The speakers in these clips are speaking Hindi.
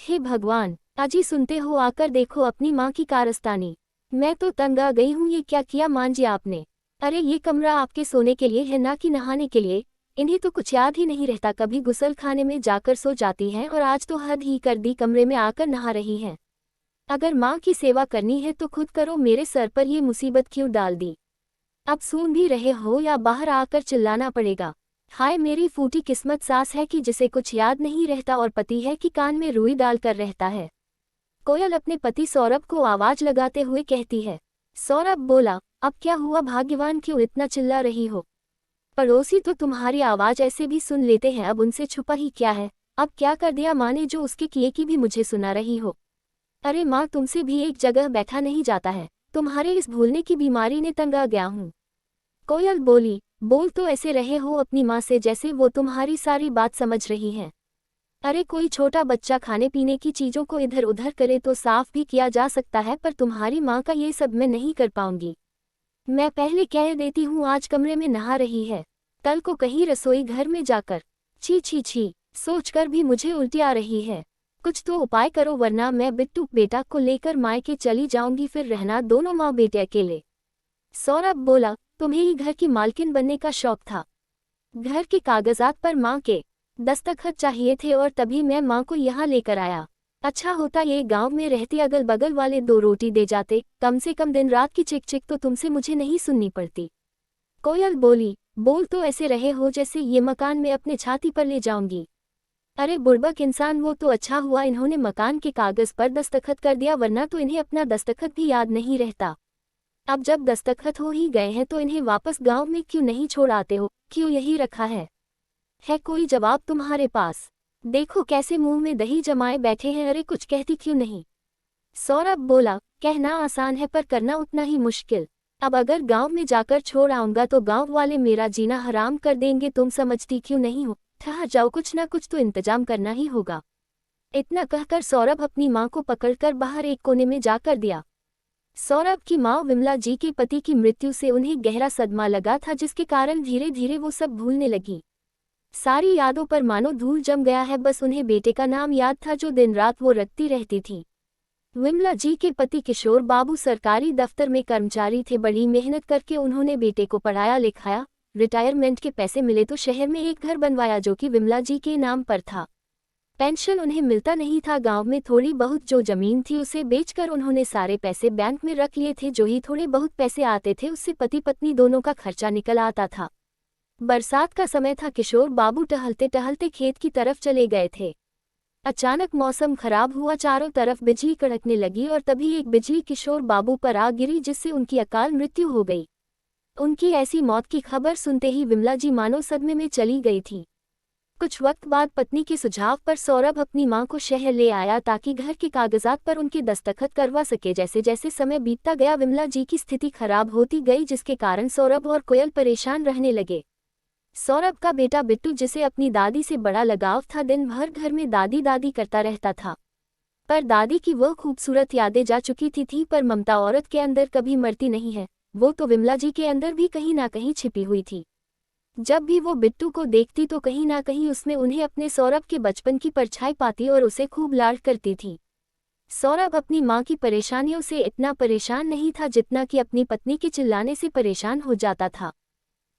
हे भगवान, अजी सुनते हो, आकर देखो अपनी माँ की कारस्तानी। मैं तो तंग आ गई हूँ, ये क्या किया मान जी आपने। अरे ये कमरा आपके सोने के लिए है ना कि नहाने के लिए। इन्हें तो कुछ याद ही नहीं रहता, कभी गुसल खाने में जाकर सो जाती हैं और आज तो हद ही कर दी, कमरे में आकर नहा रही हैं। अगर माँ की सेवा करनी है तो खुद करो, मेरे सर पर ये मुसीबत क्यों डाल दी। अब सून भी रहे हो या बाहर आकर चिल्लाना पड़ेगा। हाय मेरी फूटी किस्मत, सास है कि जिसे कुछ याद नहीं रहता और पति है कि कान में रुई डालकर रहता है। कोयल अपने पति सौरभ को आवाज लगाते हुए कहती है। सौरभ बोला, अब क्या हुआ भाग्यवान, क्यों इतना चिल्ला रही हो। पड़ोसी तो तुम्हारी आवाज ऐसे भी सुन लेते हैं, अब उनसे छुपा ही क्या है। अब क्या कर दिया माँ ने जो उसके किए की भी मुझे सुना रही हो। अरे माँ, तुमसे भी एक जगह बैठा नहीं जाता है, तुम्हारे इस भूलने की बीमारी ने तंग आ गया हूँ। कोयल बोली, बोल तो ऐसे रहे हो अपनी माँ से जैसे वो तुम्हारी सारी बात समझ रही हैं। अरे कोई छोटा बच्चा खाने पीने की चीज़ों को इधर उधर करे तो साफ भी किया जा सकता है, पर तुम्हारी माँ का ये सब मैं नहीं कर पाऊंगी। मैं पहले कह देती हूँ, आज कमरे में नहा रही है, कल को कहीं रसोई घर में जाकर। छी छी छी, सोचकर भी मुझे उल्टी आ रही है। कुछ तो उपाय करो वरना मैं बिट्टू बेटा को लेकर मायके चली जाऊंगी, फिर रहना दोनों माँ बेटे अकेले। सौरभ बोला, तुम्हें ही घर की मालकिन बनने का शौक था। घर के कागजात पर माँ के दस्तखत चाहिए थे और तभी मैं माँ को यहाँ लेकर आया। अच्छा होता ये गांव में रहती, अगल बगल वाले दो रोटी दे जाते, कम से कम दिन रात की चिक चिक तो तुमसे मुझे नहीं सुननी पड़ती। कोयल बोली, बोल तो ऐसे रहे हो जैसे ये मकान में अपने छाती पर ले जाऊंगी। अरे बुड़बक इंसान, वो तो अच्छा हुआ इन्होंने मकान के कागज पर दस्तखत कर दिया, वरना तो इन्हें अपना दस्तखत भी याद नहीं रहता। अब जब दस्तखत हो ही गए हैं तो इन्हें वापस गांव में क्यों नहीं छोड़ आते हो, क्यों यही रखा है कोई जवाब तुम्हारे पास। देखो कैसे मुंह में दही जमाए बैठे हैं, अरे कुछ कहती क्यों नहीं। सौरभ बोला, कहना आसान है पर करना उतना ही मुश्किल। अब अगर गांव में जाकर छोड़ आऊंगा तो गांव वाले मेरा जीना हराम कर देंगे, तुम समझती क्यों नहीं हो। ठहर जाओ, कुछ ना कुछ तो इंतजाम करना ही होगा। इतना कहकर सौरभ अपनी माँ को पकड़कर बाहर एक कोने में जाकर दिया। सौरभ की माँ विमला जी के पति की मृत्यु से उन्हें गहरा सदमा लगा था, जिसके कारण धीरे धीरे वो सब भूलने लगी। सारी यादों पर मानो धूल जम गया है, बस उन्हें बेटे का नाम याद था जो दिन रात वो रटती रहती थी। विमला जी के पति किशोर बाबू सरकारी दफ्तर में कर्मचारी थे, बड़ी मेहनत करके उन्होंने बेटे को पढ़ाया लिखाया, रिटायरमेंट के पैसे मिले तो शहर में एक घर बनवाया जो कि विमला जी के नाम पर था। पेंशन उन्हें मिलता नहीं था, गांव में थोड़ी बहुत जो जमीन थी उसे बेचकर उन्होंने सारे पैसे बैंक में रख लिए थे, जो ही थोड़े बहुत पैसे आते थे उससे पति पत्नी दोनों का खर्चा निकल आता था। बरसात का समय था, किशोर बाबू टहलते टहलते खेत की तरफ चले गए थे। अचानक मौसम खराब हुआ, चारों तरफ बिजली कड़कने लगी और तभी एक बिजली किशोर बाबू पर आ गिरी, जिससे उनकी अकाल मृत्यु हो गई। उनकी ऐसी मौत की खबर सुनते ही विमला जी मानो सदमे में चली गई थी। कुछ वक्त बाद पत्नी के सुझाव पर सौरभ अपनी मां को शहर ले आया ताकि घर के कागजात पर उनके दस्तखत करवा सके। जैसे जैसे समय बीतता गया विमला जी की स्थिति खराब होती गई, जिसके कारण सौरभ और कोयल परेशान रहने लगे। सौरभ का बेटा बिट्टू, जिसे अपनी दादी से बड़ा लगाव था, दिन भर घर में दादी दादी करता रहता था। पर दादी की वह खूबसूरत यादें जा चुकी थी, पर ममता औरत के अंदर कभी मरती नहीं है, वो तो विमला जी के अंदर भी कहीं ना कहीं छिपी हुई थी। जब भी वो बिट्टू को देखती तो कहीं ना कहीं उसमें उन्हें अपने सौरभ के बचपन की परछाई पाती और उसे खूब लाड करती थी। सौरभ अपनी माँ की परेशानियों से इतना परेशान नहीं था जितना कि अपनी पत्नी के चिल्लाने से परेशान हो जाता था।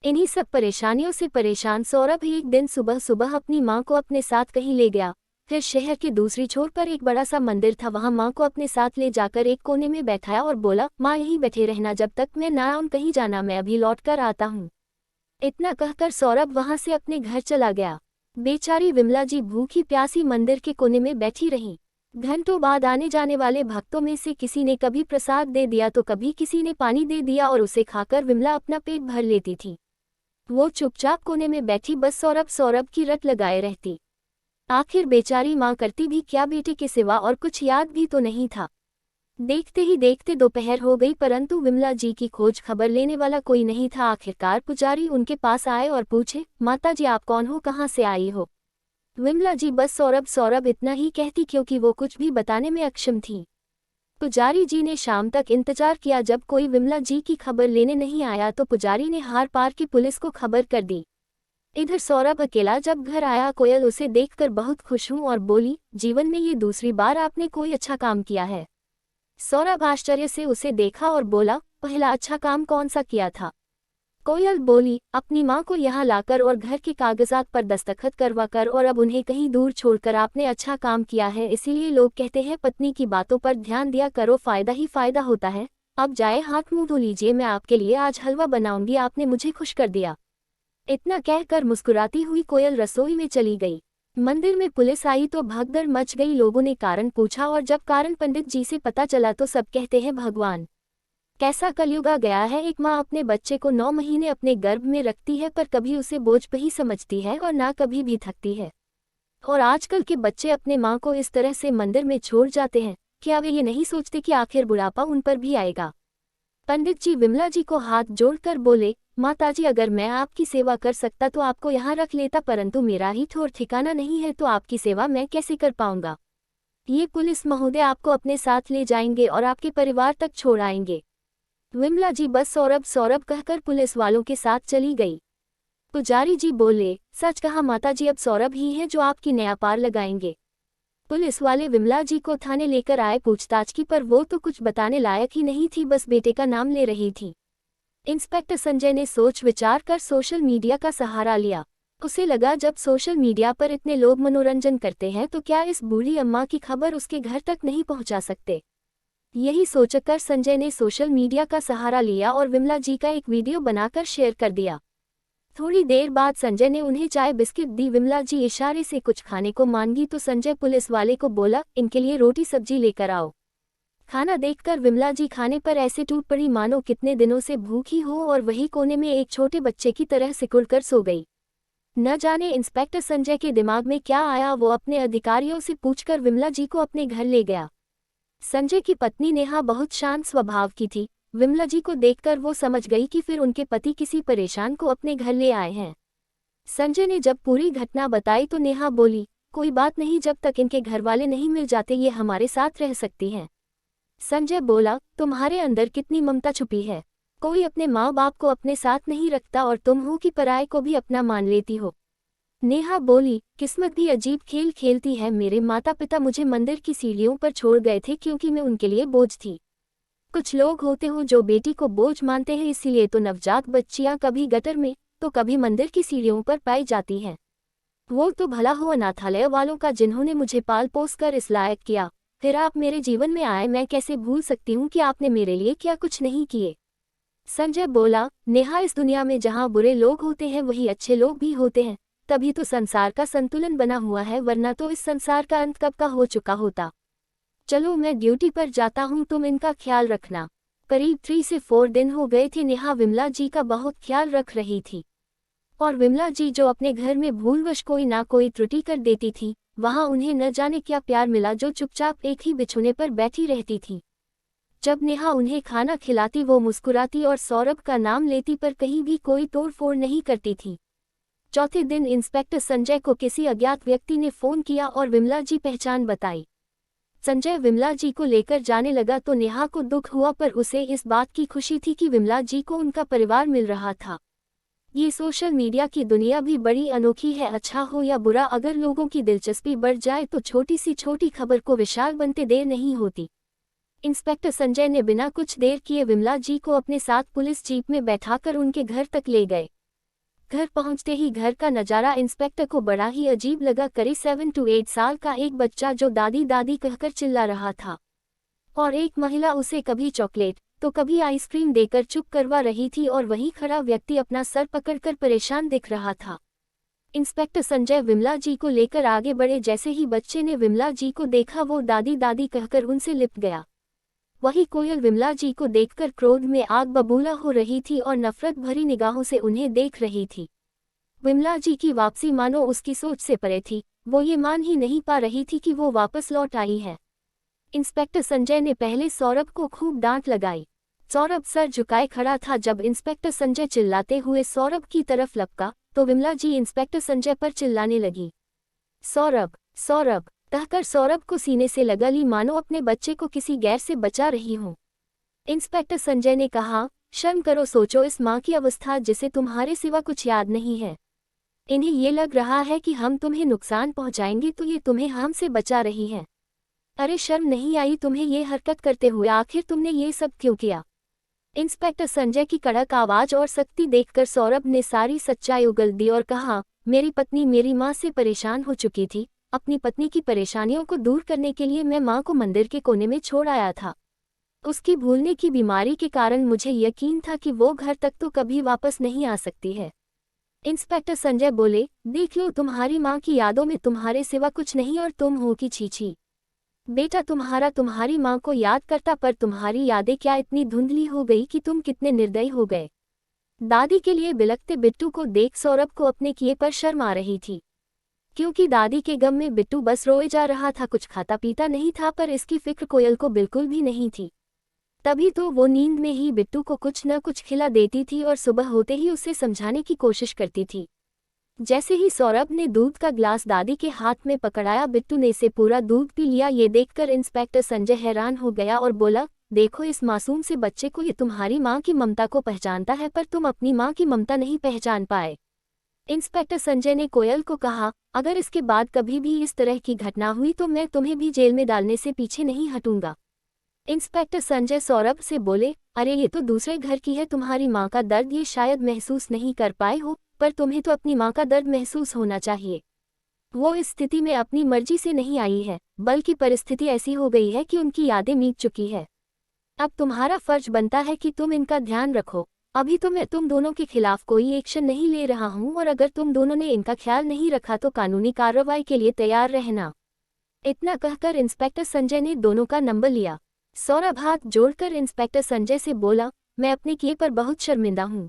इन्हीं सब परेशानियों से परेशान सौरभ एक दिन सुबह सुबह अपनी माँ को अपने साथ कहीं ले गया। फिर शहर के दूसरी छोर पर एक बड़ा सा मंदिर था, वहाँ माँ को अपने साथ ले जाकर एक कोने में बैठाया और बोला, माँ यहीं बैठे रहना जब तक मैं ना आऊं, कहीं जाना, मैं अभी लौट कर आता हूँ। इतना कहकर सौरभ वहां से अपने घर चला गया। बेचारी विमला जी भूखी प्यासी मंदिर के कोने में बैठी रही। घंटों बाद आने जाने वाले भक्तों में से किसी ने कभी प्रसाद दे दिया तो कभी किसी ने पानी दे दिया और उसे खाकर विमला अपना पेट भर लेती थी। वो चुपचाप कोने में बैठी बस सौरभ सौरभ की रट लगाए रहती। आखिर बेचारी माँ करती भी क्या, बेटे के सिवा और कुछ याद भी तो नहीं था। देखते ही देखते दोपहर हो गई, परंतु विमला जी की खोज खबर लेने वाला कोई नहीं था। आखिरकार पुजारी उनके पास आए और पूछे, माता जी आप कौन हो, कहाँ से आई हो। विमला जी बस सौरभ सौरभ इतना ही कहती, क्योंकि वो कुछ भी बताने में अक्षम थी। पुजारी जी ने शाम तक इंतजार किया, जब कोई विमला जी की खबर लेने नहीं आया तो पुजारी ने हार पार की पुलिस को खबर कर दी। इधर सौरभ अकेला जब घर आया, कोयल उसे देखकर बहुत खुश हूँ और बोली, जीवन में ये दूसरी बार आपने कोई अच्छा काम किया है। सौरभ आश्चर्य से उसे देखा और बोला, पहला अच्छा काम कौन सा किया था? कोयल बोली, अपनी माँ को यहाँ लाकर और घर के कागजात पर दस्तखत करवाकर, और अब उन्हें कहीं दूर छोड़कर आपने अच्छा काम किया है। इसीलिए लोग कहते हैं पत्नी की बातों पर ध्यान दिया करो, फायदा ही फायदा होता है। अब जाए हाथ मुंह धो लीजिए, मैं आपके लिए आज हलवा बनाऊंगी, आपने मुझे खुश कर दिया। इतना कहकर मुस्कुराती हुई कोयल रसोई में चली गई। मंदिर में पुलिस आई तो भगदड़ मच गई। लोगों ने कारण पूछा और जब कारण पंडित जी से पता चला तो सब कहते हैं भगवान, कैसा कलयुग आ गया है। एक माँ अपने बच्चे को 9 महीने अपने गर्भ में रखती है पर कभी उसे बोझ पे ही समझती है और ना कभी भी थकती है। और आजकल के बच्चे अपने माँ को इस तरह से मंदिर में छोड़ जाते हैं, क्या वे ये नहीं सोचते कि आखिर बुढ़ापा उन पर भी आएगा। पंडित जी विमला जी को हाथ जोड़कर बोले, माताजी, अगर मैं आपकी सेवा कर सकता तो आपको यहाँ रख लेता, परंतु मेरा ही ठौर ठिकाना नहीं है तो आपकी सेवा मैं कैसे कर पाऊंगा। ये पुलिस महोदय आपको अपने साथ ले जाएंगे और आपके परिवार तक छोड़ आएंगे। विमला जी बस सौरभ सौरभ कहकर पुलिस वालों के साथ चली गई। पुजारी जी बोले, सच कहा माताजी, अब सौरभ ही है जो आपकी नया पार लगाएंगे। पुलिस वाले विमला जी को थाने लेकर आए पूछताछ की, पर वो तो कुछ बताने लायक ही नहीं थी, बस बेटे का नाम ले रही थी। इंस्पेक्टर संजय ने सोच विचार कर सोशल मीडिया का सहारा लिया। उसे लगा जब सोशल मीडिया पर इतने लोग मनोरंजन करते हैं तो क्या इस बूढ़ी अम्मा की खबर उसके घर तक नहीं पहुंचा सकते। यही सोचकर संजय ने सोशल मीडिया का सहारा लिया और विमला जी का एक वीडियो बनाकर शेयर कर दिया। थोड़ी देर बाद संजय ने उन्हें चाय बिस्किट दी। विमला जी इशारे से कुछ खाने को मांगी तो संजय पुलिस वाले को बोला, इनके लिए रोटी सब्जी लेकर आओ। खाना देखकर विमला जी खाने पर ऐसे टूट पड़ी मानो कितने दिनों से भूखी हो और वही कोने में एक छोटे बच्चे की तरह सिकुड़कर सो गई। न जाने इंस्पेक्टर संजय के दिमाग में क्या आया, वो अपने अधिकारियों से पूछकर विमला जी को अपने घर ले गया। संजय की पत्नी नेहा बहुत शांत स्वभाव की थी। विमला जी को देखकर वो समझ गई कि फिर उनके पति किसी परेशान को अपने घर ले आए हैं। संजय ने जब पूरी घटना बताई तो नेहा बोली, कोई बात नहीं, जब तक इनके घर वाले नहीं मिल जाते ये हमारे साथ रह सकती हैं। संजय बोला, तुम्हारे अंदर कितनी ममता छुपी है। कोई अपने माँ बाप को अपने साथ नहीं रखता और तुम हो कि पराये को भी अपना मान लेती हो। नेहा बोली, किस्मत भी अजीब खेल खेलती है। मेरे माता पिता मुझे मंदिर की सीढ़ियों पर छोड़ गए थे क्योंकि मैं उनके लिए बोझ थी। कुछ लोग होते हो जो बेटी को बोझ मानते हैं, इसीलिए तो नवजात बच्चियां कभी गटर में तो कभी मंदिर की सीढ़ियों पर पाई जाती हैं। वो तो भला हो अनाथालय वालों का जिन्होंने मुझे पाल पोस कर इस लायक किया। फिर आप मेरे जीवन में आए, मैं कैसे भूल सकती हूँ कि आपने मेरे लिए क्या कुछ नहीं किए। संजय बोला, नेहा, इस दुनिया में जहाँ बुरे लोग होते हैं वही अच्छे लोग भी होते हैं, तभी तो संसार का संतुलन बना हुआ है, वरना तो इस संसार का अंत कब का हो चुका होता। चलो मैं ड्यूटी पर जाता हूँ, तुम इनका ख्याल रखना। करीब 3 से 4 दिन हो गए थे नेहा विमला जी का बहुत ख्याल रख रही थी। और विमला जी जो अपने घर में भूलवश कोई ना कोई त्रुटि कर देती थी, वहाँ उन्हें न जाने क्या प्यार मिला जो चुपचाप एक ही बिछोने पर बैठी रहती थी। जब नेहा उन्हें खाना खिलाती वो मुस्कुराती और सौरभ का नाम लेती, पर कहीं भी कोई तोड़फोड़ नहीं करती थी। चौथे दिन इंस्पेक्टर संजय को किसी अज्ञात व्यक्ति ने फोन किया और विमला जी पहचान बताई। संजय विमला जी को लेकर जाने लगा तो नेहा को दुख हुआ, पर उसे इस बात की खुशी थी कि विमला जी को उनका परिवार मिल रहा था। ये सोशल मीडिया की दुनिया भी बड़ी अनोखी है। अच्छा हो या बुरा, अगर लोगों की दिलचस्पी बढ़ जाए तो छोटी सी छोटी खबर को विशाल बनते देर नहीं होती। इंस्पेक्टर संजय ने बिना कुछ देर किए विमला जी को अपने साथ पुलिस जीप में बैठाकर उनके घर तक ले गए। घर पहुंचते ही घर का नज़ारा इंस्पेक्टर को बड़ा ही अजीब लगा। करीब 7 से 8 साल का एक बच्चा जो दादी दादी कहकर चिल्ला रहा था, और एक महिला उसे कभी चॉकलेट तो कभी आइसक्रीम देकर चुप करवा रही थी, और वहीं खड़ा व्यक्ति अपना सर पकड़कर परेशान दिख रहा था। इंस्पेक्टर संजय विमला जी को लेकर आगे बढ़े। जैसे ही बच्चे ने विमला जी को देखा वो दादी दादी कहकर उनसे लिपट गया। वही कोयल विमला जी को देखकर क्रोध में आग बबूला हो रही थी और नफरत भरी निगाहों से उन्हें देख रही थी। विमला जी की वापसी मानो उसकी सोच से परे थी। वो ये मान ही नहीं पा रही थी कि वो वापस लौट आई है। इंस्पेक्टर संजय ने पहले सौरभ को खूब डांट लगाई। सौरभ सर झुकाए खड़ा था। जब इंस्पेक्टर संजय चिल्लाते हुए सौरभ की तरफ लपका तो विमला जी इंस्पेक्टर संजय पर चिल्लाने लगी, सौरभ सौरभ कहकर सौरभ को सीने से लगा ली मानो अपने बच्चे को किसी गैर से बचा रही हूँ। इंस्पेक्टर संजय ने कहा, शर्म करो, सोचो इस माँ की अवस्था जिसे तुम्हारे सिवा कुछ याद नहीं है। इन्हें ये लग रहा है कि हम तुम्हें नुकसान पहुंचाएंगे तो ये तुम्हें हमसे बचा रही हैं। अरे शर्म नहीं आई तुम्हें ये हरकत करते हुए, आखिर तुमने ये सब क्यों किया? इंस्पेक्टर संजय की कड़क आवाज और सख्ती देखकर सौरभ ने सारी सच्चाई उगल दी और कहा, मेरी पत्नी मेरी माँ से परेशान हो चुकी थी। अपनी पत्नी की परेशानियों को दूर करने के लिए मैं माँ को मंदिर के कोने में छोड़ आया था। उसकी भूलने की बीमारी के कारण मुझे यकीन था कि वो घर तक तो कभी वापस नहीं आ सकती है। इंस्पेक्टर संजय बोले, देख लो तुम्हारी माँ की यादों में तुम्हारे सिवा कुछ नहीं और तुम हो कि छी। बेटा तुम्हारी माँ को याद करता, पर तुम्हारी यादें क्या इतनी धुंधली हो गई कि तुम कितने निर्दयी हो गए। दादी के लिए बिलखते बिट्टू को देख सौरभ को अपने किए पर शर्म आ रही थी, क्योंकि दादी के गम में बिट्टू बस रोए जा रहा था, कुछ खाता पीता नहीं था। पर इसकी फिक्र कोयल को बिल्कुल भी नहीं थी। तभी तो वो नींद में ही बिट्टू को कुछ न कुछ खिला देती थी और सुबह होते ही उसे समझाने की कोशिश करती थी। जैसे ही सौरभ ने दूध का ग्लास दादी के हाथ में पकड़ाया, बिट्टू ने इसे पूरा दूध पी लिया। ये देखकर इंस्पेक्टर संजय हैरान हो गया और बोला, देखो इस मासूम से बच्चे को, ये तुम्हारी माँ की ममता को पहचानता है पर तुम अपनी माँ की ममता नहीं पहचान पाए। इंस्पेक्टर संजय ने कोयल को कहा, अगर इसके बाद कभी भी इस तरह की घटना हुई तो मैं तुम्हें भी जेल में डालने से पीछे नहीं हटूंगा। इंस्पेक्टर संजय सौरभ से बोले, अरे ये तो दूसरे घर की है, तुम्हारी माँ का दर्द ये शायद महसूस नहीं कर पाए हो, पर तुम्हें तो अपनी माँ का दर्द महसूस होना चाहिए। वो इस स्थिति में अपनी मर्जी से नहीं आई है, बल्कि परिस्थिति ऐसी हो गई है कि उनकी यादें मीट चुकी है। अब तुम्हारा फर्ज बनता है कि तुम इनका ध्यान रखो। अभी तो मैं तुम दोनों के खिलाफ कोई एक्शन नहीं ले रहा हूँ, और अगर तुम दोनों ने इनका ख्याल नहीं रखा तो कानूनी कार्रवाई के लिए तैयार रहना। इतना कहकर इंस्पेक्टर संजय ने दोनों का नंबर लिया। सौरभ हाथ जोड़कर इंस्पेक्टर संजय से बोला, मैं अपने किए पर बहुत शर्मिंदा हूँ।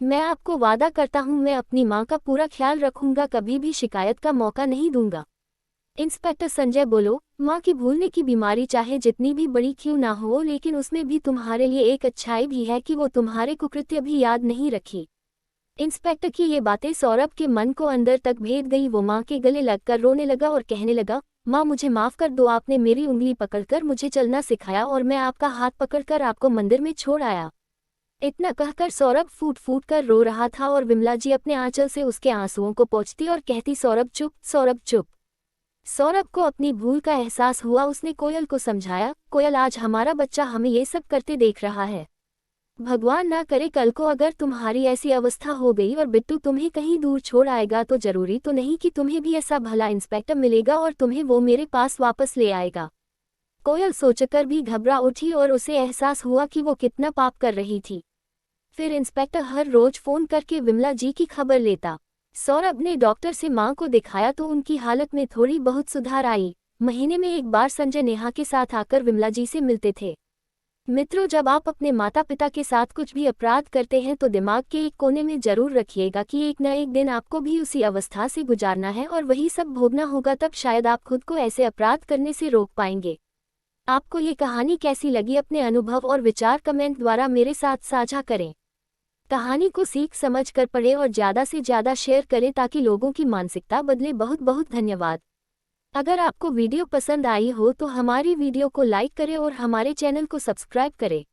मैं आपको वादा करता हूँ मैं अपनी माँ का पूरा ख्याल रखूंगा, कभी भी शिकायत का मौका नहीं दूंगा। इंस्पेक्टर संजय बोलो, माँ की भूलने की बीमारी चाहे जितनी भी बड़ी क्यों ना हो, लेकिन उसमें भी तुम्हारे लिए एक अच्छाई भी है कि वो तुम्हारे कुकृत्य भी याद नहीं रखी। इंस्पेक्टर की ये बातें सौरभ के मन को अंदर तक भेद गई। वो माँ के गले लगकर रोने लगा और कहने लगा, माँ मुझे माफ़ कर दो, आपने मेरी उंगली पकड़कर मुझे चलना सिखाया और मैं आपका हाथ पकड़कर आपको मंदिर में छोड़ आया। इतना कहकर सौरभ फूट फूट कर रो रहा था और विमला जी अपने आंचल से उसके आंसुओं को पोंछती और कहती, सौरभ चुप, सौरभ चुप। सौरभ को अपनी भूल का एहसास हुआ। उसने कोयल को समझाया, कोयल आज हमारा बच्चा हमें ये सब करते देख रहा है। भगवान ना करे कल को अगर तुम्हारी ऐसी अवस्था हो गई और बिट्टू तुम्हें कहीं दूर छोड़ आएगा तो जरूरी तो नहीं कि तुम्हें भी ऐसा भला इंस्पेक्टर मिलेगा और तुम्हें वो मेरे पास वापस ले आएगा। कोयल सोचकर भी घबरा उठी और उसे एहसास हुआ कि वो कितना पाप कर रही थी। फिर इंस्पेक्टर हर रोज फोन करके विमला जी की खबर लेता। सौरभ ने डॉक्टर से मां को दिखाया तो उनकी हालत में थोड़ी बहुत सुधार आई। महीने में एक बार संजय नेहा के साथ आकर विमला जी से मिलते थे। मित्रों, जब आप अपने माता पिता के साथ कुछ भी अपराध करते हैं तो दिमाग के एक कोने में जरूर रखिएगा कि एक न एक दिन आपको भी उसी अवस्था से गुजारना है और वही सब भोगना होगा। तब शायद आप खुद को ऐसे अपराध करने से रोक पाएंगे। आपको ये कहानी कैसी लगी, अपने अनुभव और विचार कमेंट द्वारा मेरे साथ साझा करें। कहानी को सीख समझ कर पढ़ें और ज़्यादा से ज़्यादा शेयर करें ताकि लोगों की मानसिकता बदले। बहुत बहुत धन्यवाद। अगर आपको वीडियो पसंद आई हो तो हमारी वीडियो को लाइक करें और हमारे चैनल को सब्सक्राइब करें।